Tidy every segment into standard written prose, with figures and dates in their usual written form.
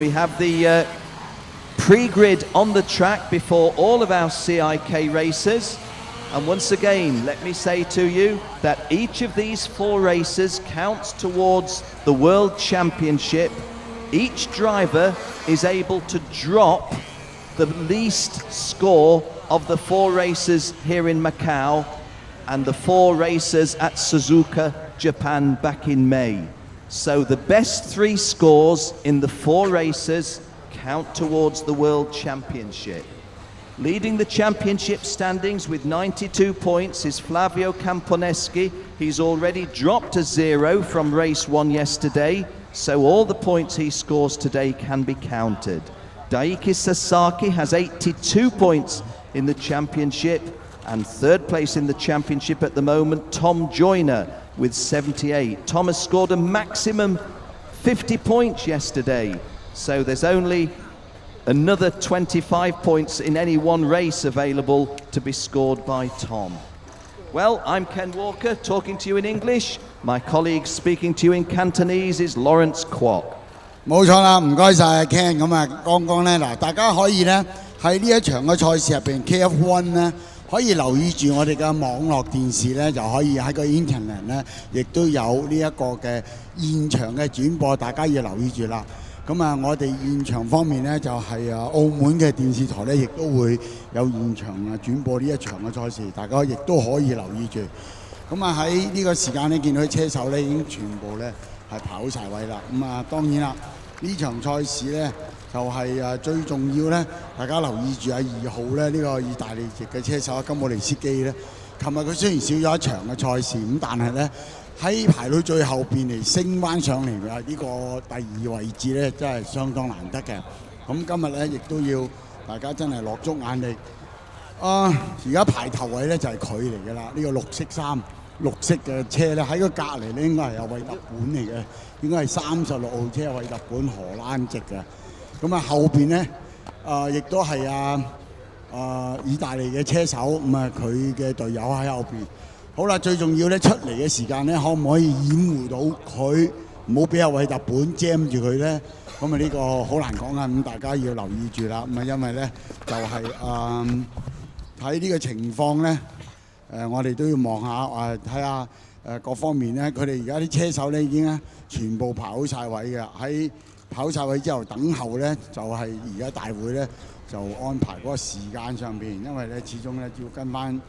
We have the pre-grid on the track before all of our CIK races. And once again, let me say to you that each of these 4 races counts towards the World Championship. Each driver is able to drop the least score of the 4 races here in Macau and the 4 races at Suzuka, Japan back in May. So the best 3 scores in the 4 races count towards the World Championship. Leading the championship standings with 92 points is Flavio Camponeschi. He's already dropped a 0 from race 1 yesterday, so all the points he scores today can be counted. Daiki Sasaki has 82 points in the championship, and 3rd place in the championship at the moment, Tom Joyner with 78. Tom has scored a maximum 50 points yesterday, so there's only another 25 points in any one race available to be scored by Tom. Well, I'm Ken Walker talking to you in English. My colleague speaking to you in Cantonese is Lawrence Kwok. 冇錯啦，唔該晒 Ken。咁啊，剛剛咧嗱，大家可以咧喺呢一場嘅賽事入邊 KF1 咧，可以留意住我哋嘅網絡電視咧，就可以喺個 Internet 咧，亦都有呢一個嘅現場嘅轉播，大家要留意住啦。咁啊，我哋現場方面咧，就係澳門嘅電視台咧，亦都會有現場轉播呢一場嘅賽事，大家亦都可以留意住。咁啊喺呢個時間咧，見到啲車手咧已經全部咧係跑晒位啦。咁啊當然啦，呢場賽事咧就係最重要咧，大家留意住2號咧呢個意大利籍嘅車手金姆尼斯基咧。琴日佢雖然少咗一場嘅賽事，咁但係咧喺排到最後邊嚟升翻上嚟呢個第2位置咧，真係相當難得嘅。咁今日咧亦都要大家真係落足眼力。而家排頭位咧就係佢嚟㗎啦，呢個綠色衫、綠色嘅車咧喺個隔離咧應該係有惠特本嚟嘅，應該係36號車惠特本荷蘭籍嘅。咁啊後邊咧亦都係意大利嘅車手，咁啊佢嘅隊友喺後邊。好啦，最重要咧出嚟嘅時間咧，可唔可以掩護到佢，唔好俾惠特本 jam 住佢咧？咁啊呢個好難講啊，咁大家要留意住啦。咁啊因為咧就係睇呢個情況咧，我哋都要望下睇下各方面咧，佢哋而家啲車手咧已經全部跑好晒位嘅，喺跑晒位之後等候咧，就係而家大會咧就安排嗰個時間上邊，因為咧始終咧要跟翻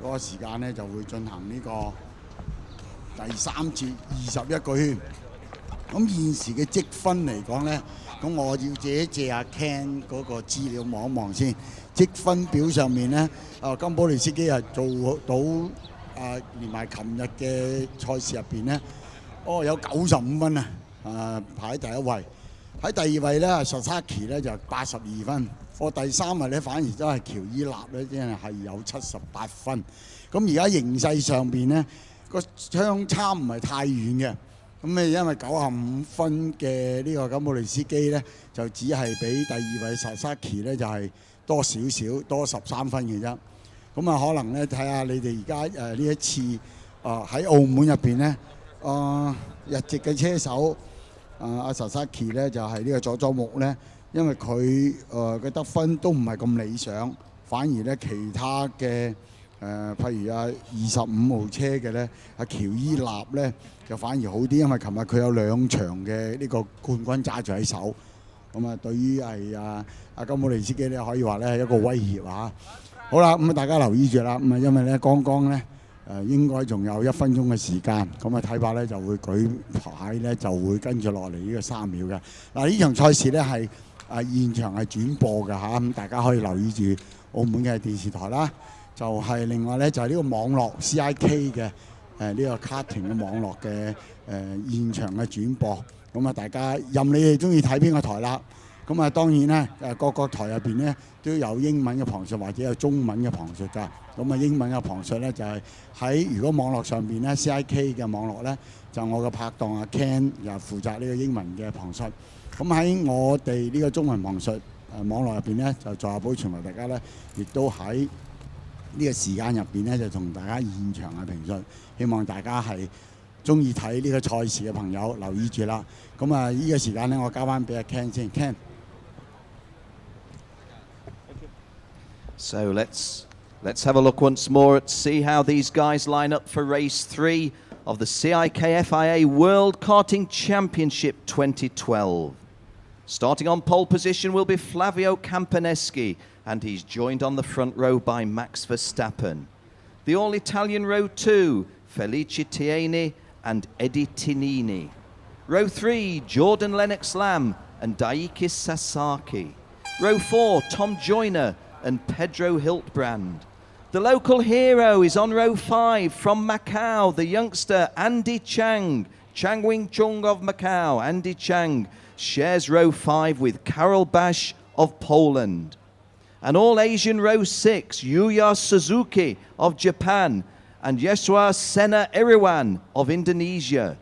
嗰個時間咧就會進行呢個第3節21個圈。咁現時嘅積分嚟講咧，咁我要自己借阿 Ken 嗰個資料望一望先。積分表上面咧，金保利斯基係做到連埋琴日嘅賽事入邊咧，有95分啊，排喺第1位。喺第2位咧，Sasaki 咧就82分。第3位咧反而都係喬伊納咧，真係有78分。咁而家形勢上邊咧，個相差唔係太遠嘅。咁因為95分嘅呢個金保利斯基咧，就只係比第2位 Sasaki 咧就係多少少，多13分嘅啫。咁啊，可能咧睇下你哋而家呢一次喺澳門入邊咧，日籍嘅車手阿 Sasaki 咧就係呢個佐佐木咧，因為佢嘅得分都唔係咁理想，反而咧其他嘅譬如25號車嘅咧，喬伊納咧就反而好啲，因為琴日佢有2場嘅呢個冠軍揸住喺手。咁啊，對於係金姆尼斯基咧，可以話咧係一個威脅啊！好啦，咁啊大家留意住啦。咁啊，因為咧剛剛咧應該仲有1分鐘嘅時間，咁啊睇法咧就會舉牌咧就會跟住落嚟呢個3秒嘅。嗱，呢場賽事咧係現場係轉播嘅嚇，咁大家可以留意住澳門嘅電視台啦。就係另外咧就係呢個網絡 CIK 嘅呢個 karting 嘅網絡嘅現場嘅轉播。咁啊，大家任你哋中意睇邊個台啦。咁啊，當然咧，各個台入邊咧都有英文嘅旁述或者有中文嘅旁述㗎。咁啊，英文嘅旁述咧就係喺如果網絡上邊咧 CIK 嘅網絡咧，就我嘅拍檔阿 Ken 又負責呢個英文嘅旁述。咁喺我哋呢個中文旁述網絡入邊咧，就在下保存為大家咧，亦都喺呢個時間入邊咧，就同大家現場嘅評述，希望大家係中意睇呢個賽事嘅朋友留意住啦。咁啊，呢個時間咧，我交翻俾阿 Ken 先 ，Ken。So let's have a look once more at see how these guys line up for race 3 of the CIK FIA World Karting Championship 2012. Starting on pole position will be Flavio Campaneschi, and he's joined on the front row by Max Verstappen. The all-Italian row 2, Felice Tieni and Eddie Tinini. Row 3, Jordan Lennox-Lamb and Daiki Sasaki. Row 4, Tom Joyner and Pedro Hiltbrand. The local hero is on row 5 from Macau, the youngster Andy Chang. Chang Wing Chung of Macau, Andy Chang, shares row 5 with Karol Bash of Poland. An all-Asian row 6, Yuya Suzuki of Japan and Yeswa Sena Iriwan of Indonesia.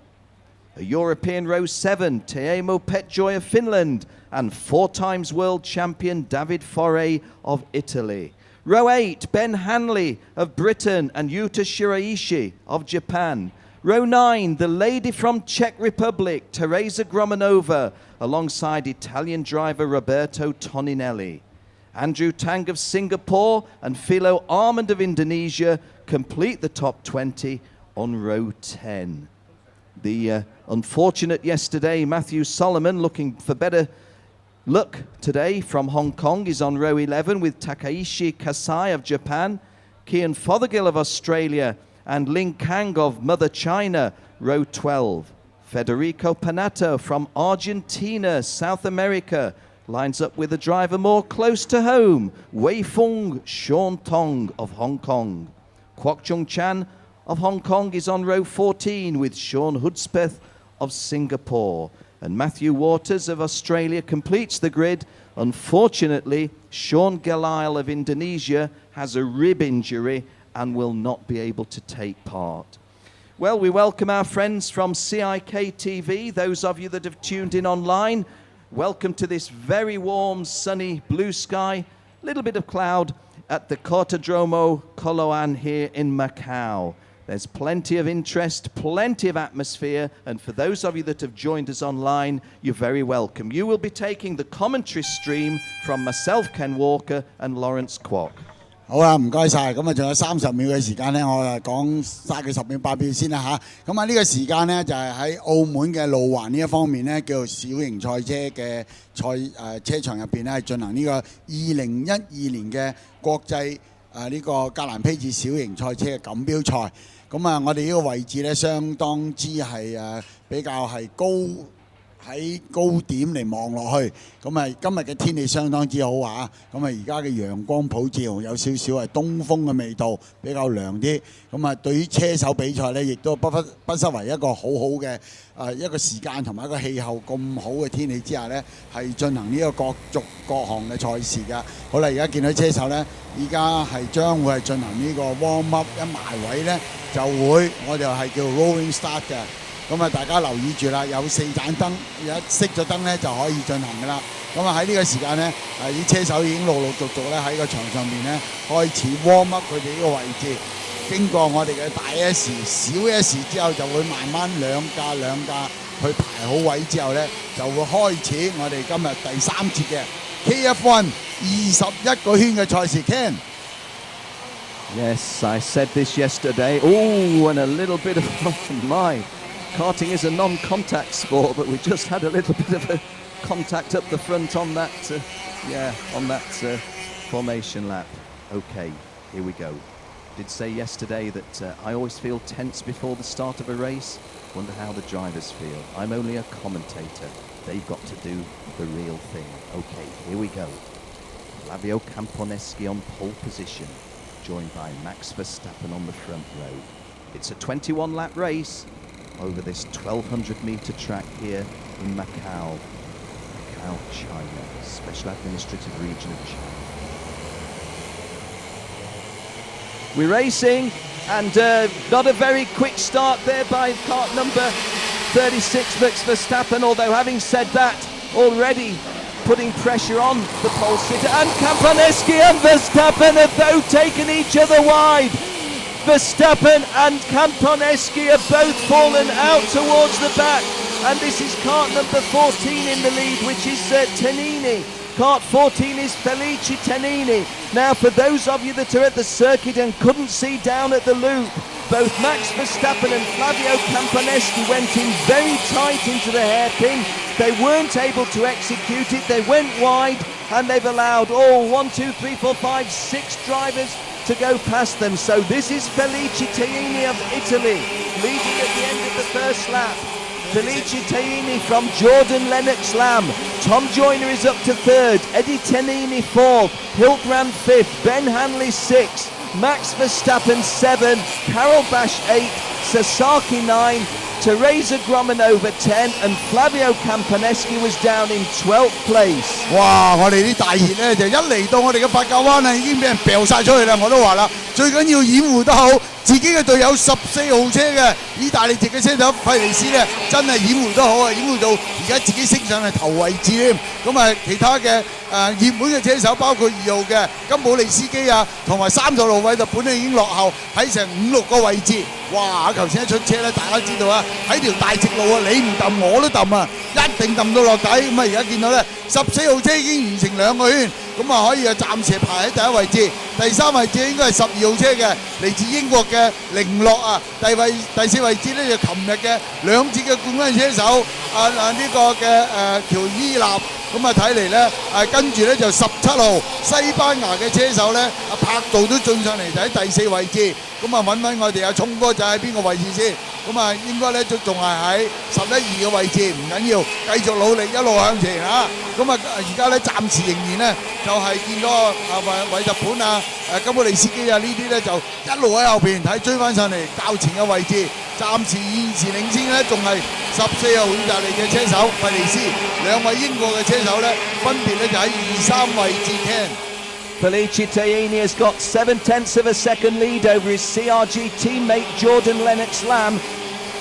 A European row 7, Teemu Petjoy of Finland and 4 times world champion David Foray of Italy. Row 8, Ben Hanley of Britain and Yuta Shiraishi of Japan. Row 9, the lady from Czech Republic, Teresa Gromanova, alongside Italian driver Roberto Toninelli. Andrew Tang of Singapore and Philo Armand of Indonesia complete the top 20 on row 10. The unfortunate yesterday, Matthew Solomon, looking for better luck today from Hong Kong, is on row 11 with Takaishi Kasai of Japan, Kian Fothergill of Australia and Ling Kang of Mother China, row 12. Federico Panato from Argentina, South America, lines up with a driver more close to home, Wei Feng Sean Tong of Hong Kong. Kwok Chung Chan of Hong Kong is on row 14 with Sean Hudspeth of Singapore. And Matthew Waters of Australia completes the grid. Unfortunately, Sean Galile of Indonesia has a rib injury and will not be able to take part. Well, we welcome our friends from CIK TV, those of you that have tuned in online. Welcome to this very warm, sunny, blue sky, little bit of cloud at the Cortodromo Coloan here in Macau. There's plenty of interest, plenty of atmosphere, and for those of you that have joined us online, you're very welcome. You will be taking the commentary stream from myself, Ken Walker, and Lawrence Kwok. 好啊，唔該晒。咁啊，仲有30秒嘅時間咧，我就講晒佢10秒8秒先啦嚇。咁啊，呢個時間咧就係喺澳門嘅路環呢一方面咧，叫做小型賽車嘅車場入邊咧，係進行呢個2012年嘅國際呢個格蘭披治小型賽車嘅錦標賽。咁啊，我哋呢個位置咧，相當之係比較係高。喺高點嚟望落去，咁啊今日嘅天氣相當之好啊！咁啊而家嘅陽光普照，有少少係東風嘅味道，比較涼啲。咁啊對於車手比賽咧，亦都不失為一個好好嘅一個時間同埋一個氣候咁好嘅天氣之下咧，係進行呢個各族各項嘅賽事㗎。好啦，而家見到車手咧，而家係將會係進行呢個 warm up， 一埋位咧就會我哋係叫 rolling start 嘅。咁啊，大家留意住啦，有4盞燈，一熄咗燈咧就可以進行㗎啦。咁啊喺呢個時間咧，啲車手已經陸陸續續咧喺個場上面咧開始 warm up 佢哋呢個位置。經過我哋嘅大 S、小 S 之後，就會慢慢兩架去排好位之後咧，就會開始我哋今日第3節嘅 KF1 21個圈嘅賽事 Ken。Yes, I said this yesterday. Oh, and a little bit of my. Karting is a non-contact sport, but we just had a little bit of a contact up the front on that, formation lap. Okay, here we go. Did say yesterday that I always feel tense before the start of a race. Wonder how the drivers feel. I'm only a commentator. They've got to do the real thing. Okay, here we go. Flavio Campaneschi on pole position, joined by Max Verstappen on the front row. It's a 21-lap race over this 1,200-meter track here in Macau, China, Special Administrative Region of China. We're racing, and not a very quick start there by kart number 36, Max Verstappen, although having said that, already putting pressure on the pole sitter, and Campaneschi and Verstappen have though taken each other wide. Verstappen and Camponeschi have both fallen out towards the back, and this is kart number 14 in the lead, which is Tannini. Kart 14 is Felice Tannini. Now, for those of you that are at the circuit and couldn't see down at the loop, both Max Verstappen and Flavio Camponeschi went in very tight into the hairpin. They weren't able to execute it. They went wide, and they've allowed all 6 drivers to go past them. So this is Felice Tannini of Italy, leading at the end of the first lap. Felice Tannini from Jordan Lennox Lamb. Tom Joyner is up to third. Eddie Tannini fourth. Hilbrand fifth. Ben Hanley sixth. Max Verstappen 7, Carol Bash 8, Sasaki 9, Teresa Gromanova 10, and Flavio Camponeschi was down in 12th place. 哇！我哋啲大熱咧就一嚟到我哋嘅法甲灣啊，已經俾人掉晒出去啦！我都話啦，最緊要掩護得好，自己嘅隊友14號車嘅意大利籍嘅車手費尼斯咧，真係掩護得好啊！掩護到而家自己升上嚟頭位置添。咁啊，其他嘅熱門嘅車手包括2號嘅金寶利斯基啊，同埋30號位就本來已經落後喺成5、6個位置。哇！頭先一出車咧，大家知道啊，喺條大直路啊，你唔揼我都揼啊，一定揼到落底。咁啊，而家見到咧14號車已經完成2個圈，咁啊可以暫時排喺第一位置。第3位置應該係12號車嘅嚟自英國嘅凌樂啊。第4位置咧就琴日嘅2次嘅冠軍車手呢個嘅喬伊納。咁啊睇嚟咧跟住咧就17號西班牙嘅車手咧柏度都進上嚟就喺第4位置。咁啊揾我哋聰哥仔喺邊個位置先？咁啊應該咧都仲係喺11、2嘅位置，唔緊要，繼續努力一路向前啊！咁啊而家咧暫時仍然咧就係見到韋特本啊、金寶利斯基啊呢啲咧就一路喺後邊睇追翻上嚟較前嘅位置。暫時現時領先咧仲係14號意大利嘅車手費利斯，2位英國嘅車手咧分別咧就喺2、3位置聽。Felice Tannini has got 7/10 of a second lead over his CRG teammate Jordan Lennox Lamb.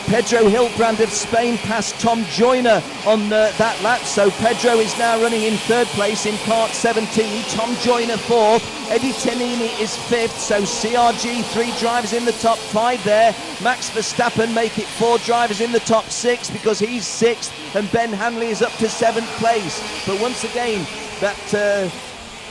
Pedro Hilbrand of Spain passed Tom Joyner on that lap, so Pedro is now running in third place in kart 17, Tom Joyner fourth, Eddie Tannini is fifth, so CRG 3 drivers in the top 5 there. Max Verstappen make it 4 drivers in the top 6 because he's 6th, and Ben Hanley is up to 7th place. But once again, that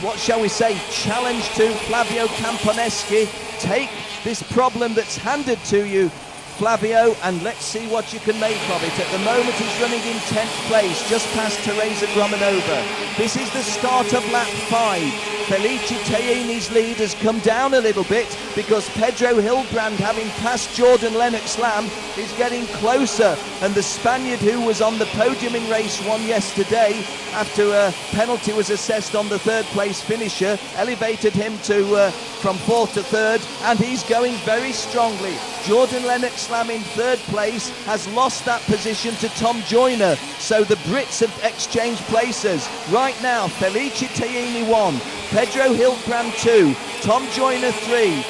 what shall we say, challenge to Flavio Camponeschi. Take this problem that's handed to you, Flavio, and let's see what you can make of it. At the moment he's running in 10th place, just past Teresa Gromanova. This is the start of lap 5. Felice Tannini's lead has come down a little bit because Pedro Hilbrand, having passed Jordan Lennox Lamb, is getting closer, and the Spaniard who was on the podium in race 1 yesterday, after a penalty was assessed on the 3rd place finisher, elevated him to from 4th to 3rd, and he's going very strongly. Jordan Lennox Lamb in 3rd place has lost that position to Tom Joyner, so the Brits have exchanged places. Right now, Felice Tannini 1, Pedro Hilbrand 2, Tom Joyner 3,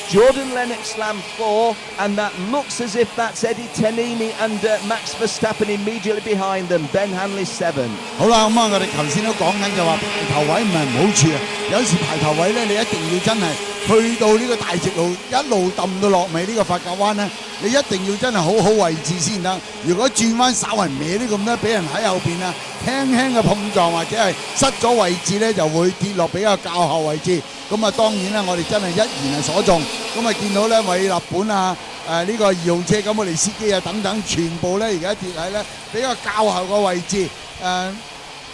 Jordan Lennox Lamb 4, and that looks as if that's Eddie Tannini and Max Verstappen immediately behind them. Ben Hanley 7. 好啦，咁我哋頭先都講緊就話排頭位唔係唔好處啊，有時排頭位咧，你一定要真係去到呢個大直路，一路揼到落尾呢個法甲灣咧，你一定要真係好好位置先得。如果轉彎稍為歪啲咁咧，俾人喺後邊啊輕輕嘅碰撞或者係失咗位置咧，就會跌落比較較後位置。咁啊當然啦，我哋真係一言係所中。咁啊見到咧韋納本啊呢個2號車咁我哋司機啊等等，全部咧而家跌喺咧比較較後個位置。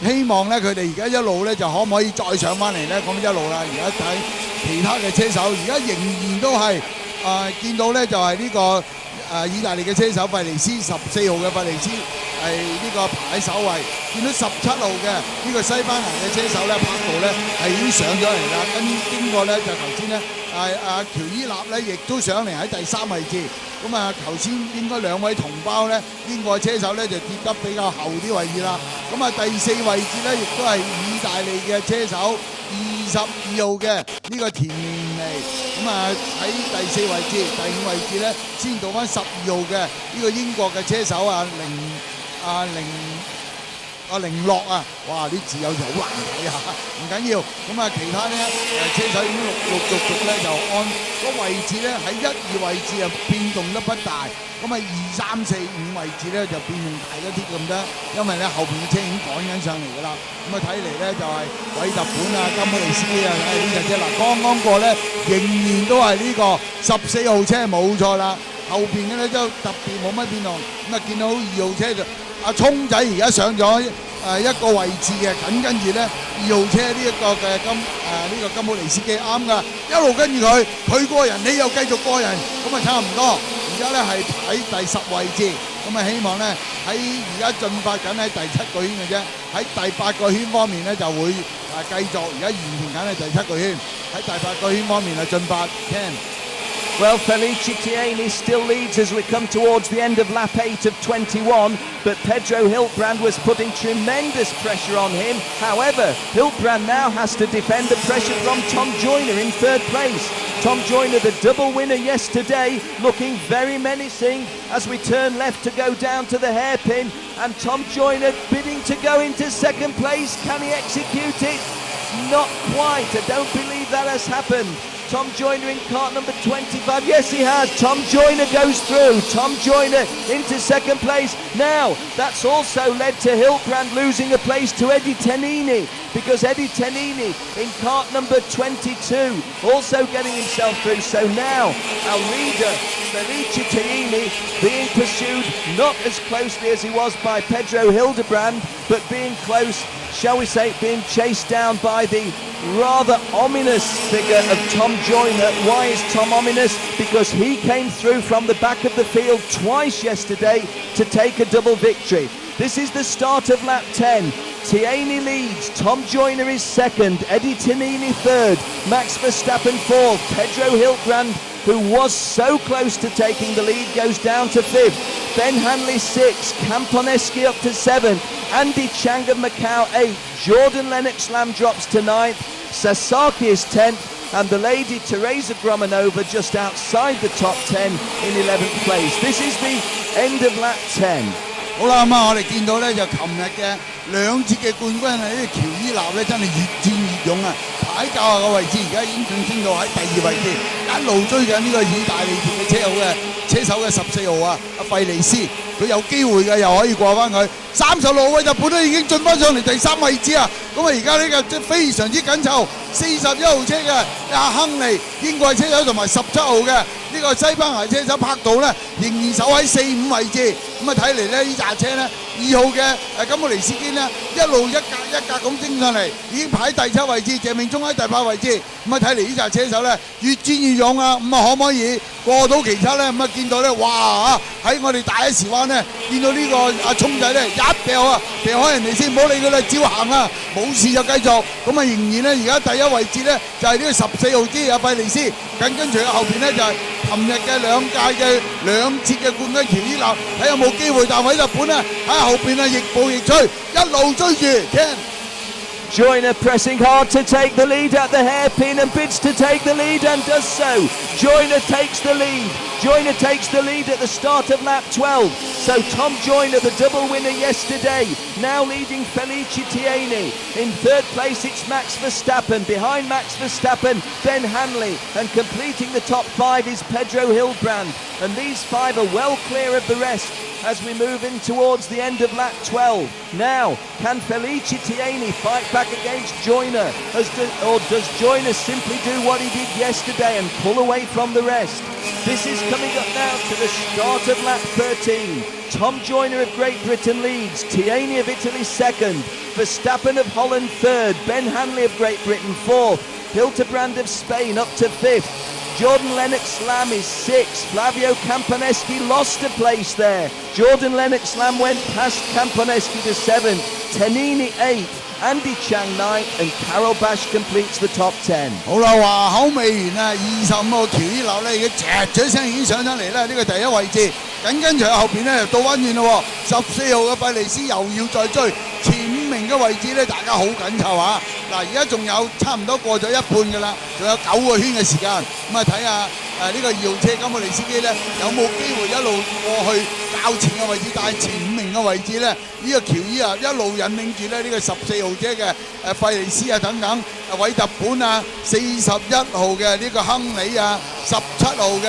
希望咧佢哋而家一路咧就可唔可以再上翻嚟咧？咁一路啦，而家睇其他嘅車手，而家仍然都係見到咧就係呢個意大利嘅車手費尼斯14號嘅費尼斯係呢個排喺首位，見到17號嘅呢個西班牙嘅車手咧柏度咧係已經上咗嚟啦，經過咧就頭先咧喬伊納咧亦都上嚟喺第3位置。咁啊，頭先應該2位同胞咧，英國車手咧就跌得比較後啲位置啦。咁啊，第4位置咧，亦都係意大利嘅車手22號嘅呢個田尼。咁啊，喺第4位置、第5位置咧，先到翻12號嘅呢個英國嘅車手零落啊，哇！啲字有時好難睇啊，唔緊要。咁啊，其他咧車手已經陸續咧就按個位置咧喺1、2位置啊變動得不大。咁啊2、3、4、5位置咧就變動大咗啲咁多，因為咧後邊嘅車已經趕緊上嚟㗎啦。咁啊睇嚟咧就係韋特本啊、金普利斯基啊呢隻車嗱，剛剛過咧仍然都係呢個14號車冇錯啦。後邊嘅咧都特別冇乜變動，咁啊見到2號車就阿聰仔而家上咗一個位置嘅，緊跟住咧2號車呢一個嘅呢個金普利斯基啱㗎，一路跟住佢過人，你又繼續過人，咁啊差唔多。而家咧係排第10位置，咁啊希望咧喺而家進發緊喺第7個圈嘅啫，喺第8個圈方面咧就會繼續，而家完成緊係第7個圈，喺第8個圈方面係進發。Ken。Well, Felice Tieni still leads as we come towards the end of lap 8 of 21, but Pedro Hiltbrand was putting tremendous pressure on him. However, Hiltbrand now has to defend the pressure from Tom Joyner in 3rd place. Tom Joyner, the double winner yesterday, looking very menacing as we turn left to go down to the hairpin, and Tom Joyner bidding to go into 2nd place. Can he execute it? Not quite. I don't believe that has happened. Tom Joyner in kart number 25. Yes, he has. Tom Joyner goes through. Tom Joyner into 2nd place. Now, that's also led to Hiltbrand losing a place to Eddie Tenini, because Eddie Tenini in kart number 22 also getting himself through. So now, our leader, Felice Tieni, being pursued not as closely as he was by Pedro Hildebrand, but being close, shall we say, being chased down by the rather ominous figure of Tom Joyner. Why is Tom ominous? Because he came through from the back of the field twice yesterday to take a double victory. This is the start of lap 10. Tieni leads, Tom Joyner is 2nd, Eddie Tenini 3rd, Max Verstappen 4th, Pedro Hiltbrand, who was so close to taking the lead, goes down to 5th, Ben Hanley 6th, Camponeschi up to 7th, Andy Chang of Macau 8th, Jordan Lennox Lamb drops to 9th, Sasaki is 10th, and the lady Teresa Gromanova just outside the top 10 in 11th place. This is the end of lap 10. 好啦，咁啊，我哋見到咧就琴日嘅2節嘅冠軍係呢個喬伊納咧，真係越戰越勇啊！排喺較下個位置，而家已經晉升到喺第2位置，一路追緊呢個意大利鐵嘅車手嘅14號啊，阿費利斯，佢有機會嘅，又可以過翻佢。36位日本都已經進翻上嚟第3位置啊！咁啊，而家呢個非常之緊湊，41號車嘅阿亨利英國車手同埋17號嘅呢個西班牙車手拍到咧，仍然守喺4、5位置。咁啊，睇嚟咧呢架車咧2號嘅金普尼斯基呢，一路一格一格咁升上嚟，已經排喺第7位置，謝明忠喺第8位置。咁啊，睇嚟呢架車手咧越戰越勇啊！咁啊，可唔可以過到其他咧？咁啊，見到咧，哇！喺我哋大 S 灣咧，見到呢個阿聰仔咧一掉啊，掉開人哋先，唔好理佢啦，照行啊，冇事就繼續。咁啊，仍然咧而家第1位置咧就係呢個14號之阿費利斯，跟隨後邊咧就係琴日嘅2屆嘅2節嘅冠軍喬伊納，睇有冇機會？但係日本咧喺後邊啊，亦步亦趨，一路追住。Ken Joyner pressing hard to take the lead at the hairpin and bids to take the lead and does so. Joyner takes the lead. Joyner takes the lead at the start of lap 12. So Tom Joyner, the double winner yesterday, now leading Felice Tieni. In 3rd place it's Max Verstappen. Behind Max Verstappen, Ben Hanley. And completing the top 5 is Pedro Hiltbrand. And these 5 are well clear of the rest as we move in towards the end of lap 12. Now, can Felice Tieni fight back against Joyner? Or does Joyner simply do what he did yesterday and pull away from the rest? This is coming up now to the start of lap 13. Tom Joyner of Great Britain leads, Tieni of Italy 2nd, Verstappen of Holland 3rd, Ben Hanley of Great Britain 4th, Hildebrand of Spain up to 5th, Jordan Lennox Lamb is 6th. Flavio Camponeschi lost a place there. Jordan Lennox Lamb went past Camponeschi to 7th. Tenini 8th. Andy Chang 9th. And Carol Bash completes the top 10. 好啦，話口未完啊，25號喬伊納咧已經嘖咗聲已經上咗嚟啦，呢個第1位置。跟隨後邊咧又倒翻轉咯喎，14號嘅費利斯又要再追，前5名嘅位置咧大家好緊湊啊！嗱，而家仲有差唔多過咗一半㗎啦，仲有9個圈嘅時間，咁啊睇下呢個2號車金普利斯基咧有冇機會一路過去較前嘅位置，但係前5名嘅位置咧，呢個喬伊啊一路引領住咧呢個14號車嘅費利斯啊等等，韋特本啊41號嘅呢個亨利啊17號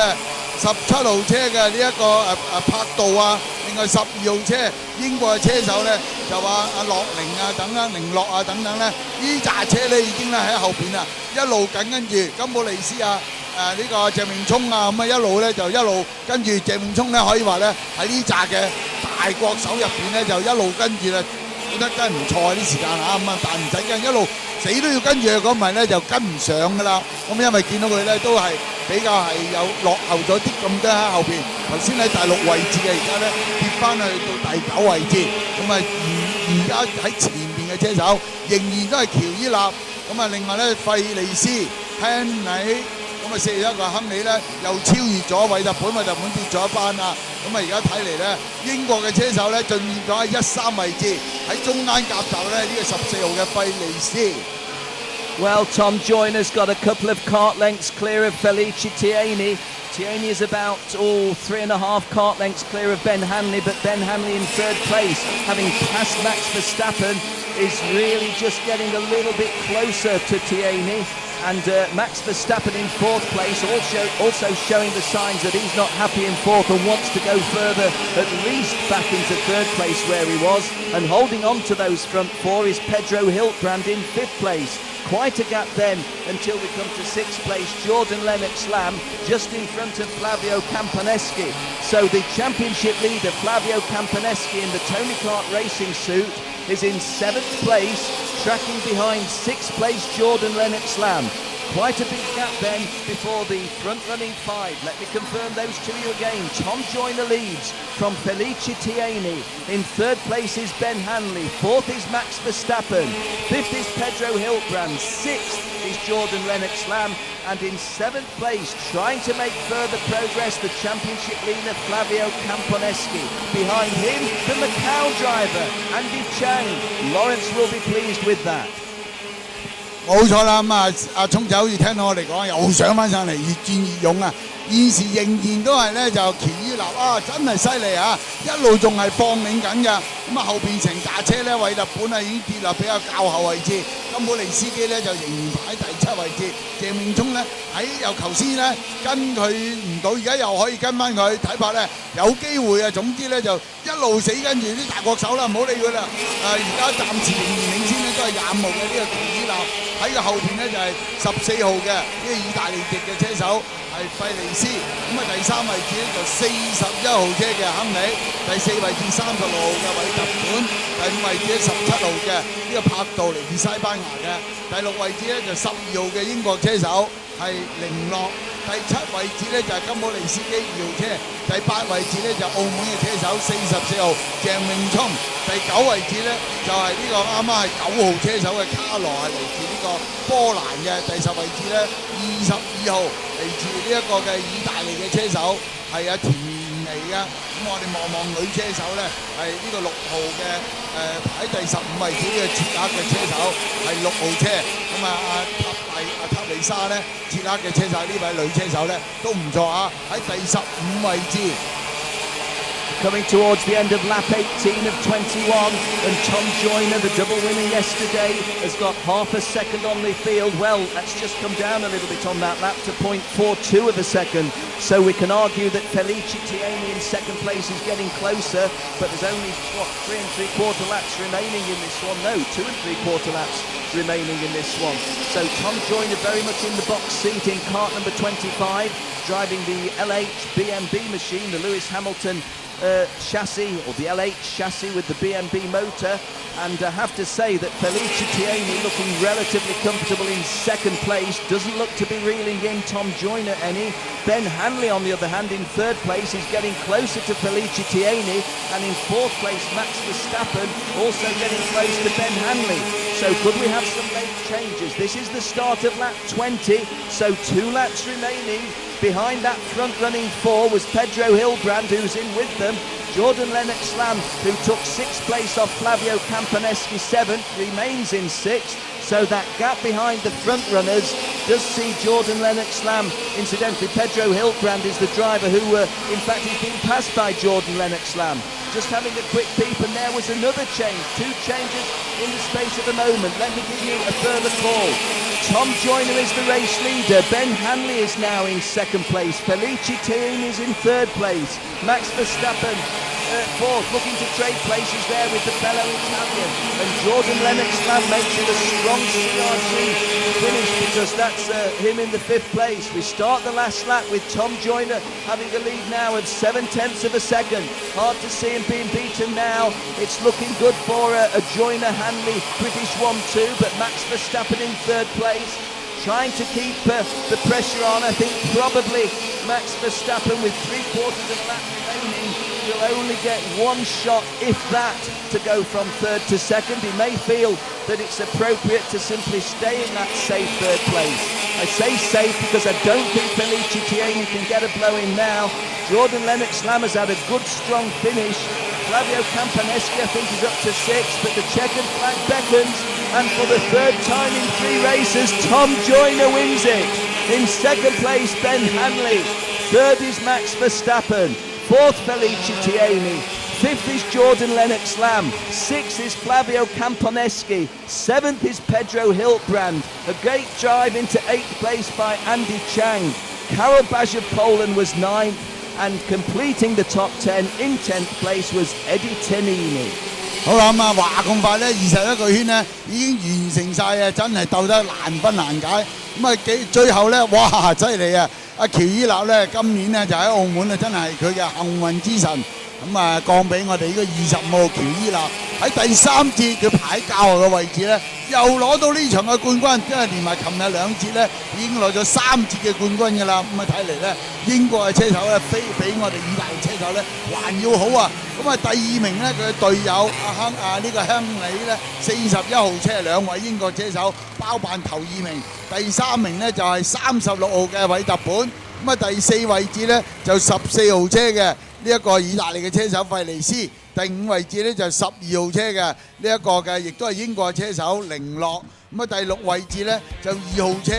車嘅呢一個柏道啊，另外12號車英國嘅車手咧就話阿洛寧啊等啊寧洛啊等等咧，呢扎車咧已經咧喺後邊啊一路緊跟住金寶利斯啊。呢個鄭明聰啊，咁啊一路咧就一路跟住鄭明聰咧，可以話咧喺呢扎嘅大國手入邊咧就一路跟住啦，覺得真係唔錯啊啲時間嚇，咁啊但唔使跟，一路死都要跟住，講唔係咧就跟唔上噶啦。咁因為見到佢咧都係比較係有落後咗啲咁多喺後邊，頭先喺第6位置嘅，而家咧跌翻去到第9位置，咁啊而家喺前面嘅車手仍然都係喬伊納，咁啊另外咧費利斯、亨利。咁啊41個亨利咧又超越咗韋特本跌咗一班啦。咁啊而家睇嚟咧，英國嘅車手咧進入咗喺13位置，喺中間夾就咧呢個14號嘅費利斯。Well, Tom Joyner's got a couple of kart lengths clear of Felice Tierney. Tierney is about 3.5 kart lengths clear of Ben Hanley, but Ben Hanley in third place, having passed Max Verstappen, is really just getting a little bit closer to Tierney. And Max Verstappen in fourth place, also showing the signs that he's not happy in fourth and wants to go further, at least back into third place where he was. And holding on to those front four is Pedro Hiltbrand in fifth place. Quite a gap then until we come to sixth place, Jordan Lennox-Lamb, just in front of Flavio Campaneschi. So the championship leader, Flavio Campaneschi, in the Tony Kart racing suit, is in seventh place, tracking behind sixth place Jordan Lennox-Lamb. Quite a big gap then before the front-running five. Let me confirm those to you again. Tom Joyner leads from Felice Tierney. In third place is Ben Hanley. Fourth is Max Verstappen. Fifth is Pedro Hiltbrand. Sixth is Jordan Lennox-Lamb. And in seventh place, trying to make further progress, the championship leader Flavio Campaneschi. Behind him, the Macau driver, Andy Chang. Lawrence will be pleased with that. 冇錯啦，咁阿聰仔好似聽到我哋講，又上翻上嚟，越戰越勇啊！現時仍然都係咧就喬伊納啊，真係犀利啊！一路仲係放領緊嘅，咁啊後邊成架車咧，韋特本啊已經跌落比較較後位置，金寶利司機咧就仍然排喺第7位置，鄭明聰咧喺由頭先咧跟佢唔到，而家又可以跟翻佢，睇法咧有機會啊！總之咧就一路死跟住啲大國手啦，唔好理佢啦。而家暫時仍然領先咧都係25號嘅呢個喬伊納，喺佢後邊咧就係14號嘅呢個意大利籍嘅車手。係費利斯，咁啊第3位置咧就41號車嘅亨利，第4位置36號嘅韋特本，第5位置咧17號嘅呢個柏道嚟自西班牙嘅，第6位置咧就12號嘅英國車手係寧洛，第7位置咧就係金寶利司機2號車，第8位置咧就澳門嘅車手44號鄭明聰，第9位置咧就係呢個啱啱係9號車手嘅卡羅係嚟自呢個波蘭嘅，第10位置咧22號。嚟自呢一個嘅意大利嘅車手係阿田尼嘅，咁我哋望女車手咧係呢個6號嘅排喺第15位置呢個捷克嘅車手係6號車，咁啊阿塔利莎咧捷克嘅車手呢位女車手咧都唔錯啊，喺第15位置。Coming towards the end of lap 18 of 21, and Tom Joyner, the double winner yesterday, has got half a second on the field. Well, that's just come down a little bit on that lap to 0.42 of a second. So we can argue that Felice Tierney in second place is getting closer, but there's only, 3 3/4 laps remaining in this one? No, 2 3/4 laps remaining in this one. So Tom Joyner very much in the box seat in kart number 25, driving the LH BMB machine, the Lewis Hamilton chassis, or the LH chassis with the BMB motor, and I have to say that Felice Tierney looking relatively comfortable in second place, doesn't look to be reeling in Tom Joyner any. Ben Hanley on the other hand in third place is getting closer to Felice Tierney, and in fourth place Max Verstappen also getting close to Ben Hanley. So could we have some late changes? This is the start of lap 20, so 2 laps remaining. Behind that front-running 4 was Pedro Hiltbrand, who's in with them. Jordan Lennox-Lamb, who took 6th place off Flavio Campaneschi 7th, remains in 6th. So that gap behind the front runners does see Jordan Lennox-Lamb. Incidentally, Pedro Hiltbrand is the driver who, in fact, he's been passed by Jordan Lennox-Lamb. Just having a quick peep, and there was another change. 2 changes in the space of a moment. Let me give you a further call. Tom Joyner is the race leader. Ben Hanley is now in 2nd place. Felice Tieni is in 3rd place. Max Verstappen 4th, looking to trade places there with the fellow Italian. And Jordan Lennox-Lamb makes it a strong CRG finish, because that's him in the 5th place. We start the last lap with Tom Joyner having a lead now of 7/10 of a second. Hard to see him being beaten now. It's looking good for a Joyner-Hanley British 1-2, but Max Verstappen in 3rd place, trying to keep the pressure on. I think probably Max Verstappen, with 3/4 of a lap remaining, will only get 1 shot, if that, to go from 3rd to 2nd. He may feel that it's appropriate to simply stay in that safe 3rd place. I say safe because I don't think Felice Tieni can get a blow in now. Jordan Lennox-Lamb has had a good, strong finish. Flavio Campaneschi, I think, is up to 6th, but the checkered flag beckons, and for the 3rd time in 3 races, Tom Joyner wins it. In 2nd place, Ben Hanley. 3rd is Max Verstappen. 4th, Felice Tieni. 5th is Jordan Lennox-Lamb. 6th is Flavio Campaneschi. 7th is Pedro Hiltbrand. A great drive into 8th place by Andy Chang. Karol Baj of Poland was 9th, and completing the top 10 in 10th place was Eddie Tenini. 好啦，咁啊話咁快咧，21個圈咧已經完成晒啊！真係鬥得難分難解。咁啊最後咧，哇！犀利啊！阿喬伊納咧，今年咧就喺澳門啊，真係佢嘅幸運之神。咁啊，降俾我哋呢個25號喬伊納喺第3節佢排喺較後嘅位置咧，又攞到呢場嘅冠軍，因為連埋琴日2節咧已經攞咗3節嘅冠軍㗎啦。咁啊睇嚟咧，英國嘅車手咧非比我哋意大利車手咧還要好啊！咁啊第2名咧佢嘅隊友呢個亨利咧41號車2位英國車手包辦頭2名，第3名咧就係36號嘅韋特本。咁啊第4位置咧就14號車嘅呢一個意大利嘅車手費利斯，第5位置咧就12號車嘅呢一個嘅，亦都係英國車手凌樂。咁啊第6位置咧就2號車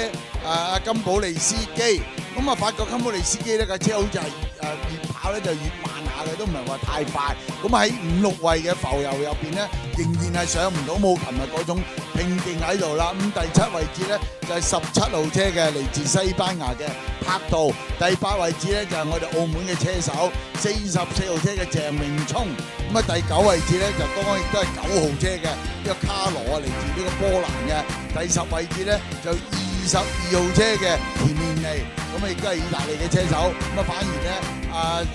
金保利斯基。咁啊發覺金保利斯基呢架車好似係越跑咧就越慢下嘅，都唔係話太快。咁喺5、6位嘅浮游入邊咧，仍然係上唔到冇琴日嗰種拼勁喺度啦。咁第7位置咧就係17號車嘅嚟自西班牙嘅柏道，第8位置咧就係我哋澳門嘅車手44號車嘅鄭明聰。咁啊第9位置咧就當然亦都係9號車嘅呢個卡羅啊，嚟自呢個波蘭嘅。第10位置咧就22號車嘅田連尼，咁啊亦都係意大利嘅車手。咁啊反而咧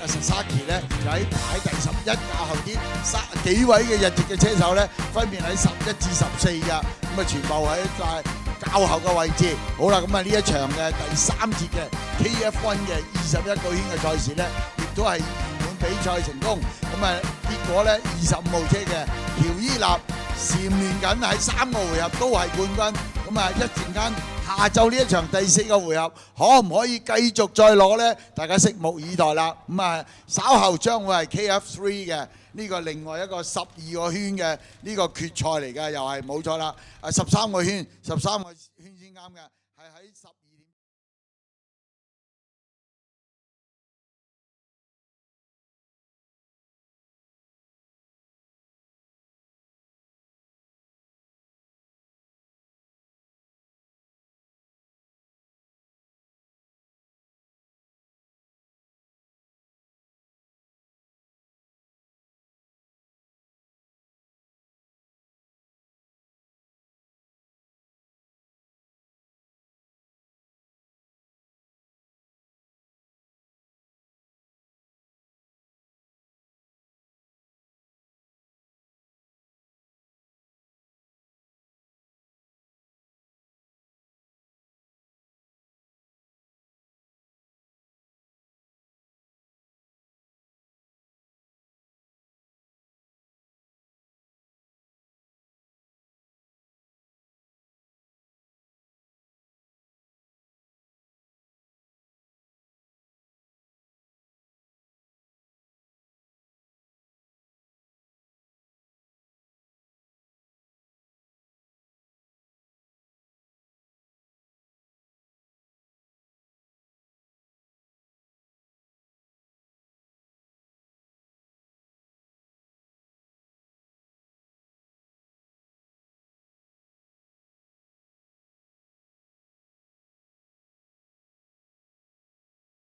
Sasaki 咧就喺排第11，較後啲幾位嘅日籍嘅車手咧分別喺11至14㗎，咁啊全部喺較後嘅位置。好啦，咁啊呢一場嘅第3節嘅 KF1 嘅21個圈嘅賽事咧，亦都係圓滿比賽成功。咁啊結果咧25號車嘅喬伊納蟬聯緊喺3個回合都係冠軍。咁啊一陣間下晝呢一場第4個回合可唔可以繼續再攞呢？大家拭目以待啦。咁啊稍後將會係 KF3 嘅呢個另外一個12個圈嘅呢個決賽嚟㗎，又係冇錯啦。13個圈先啱嘅，係喺12。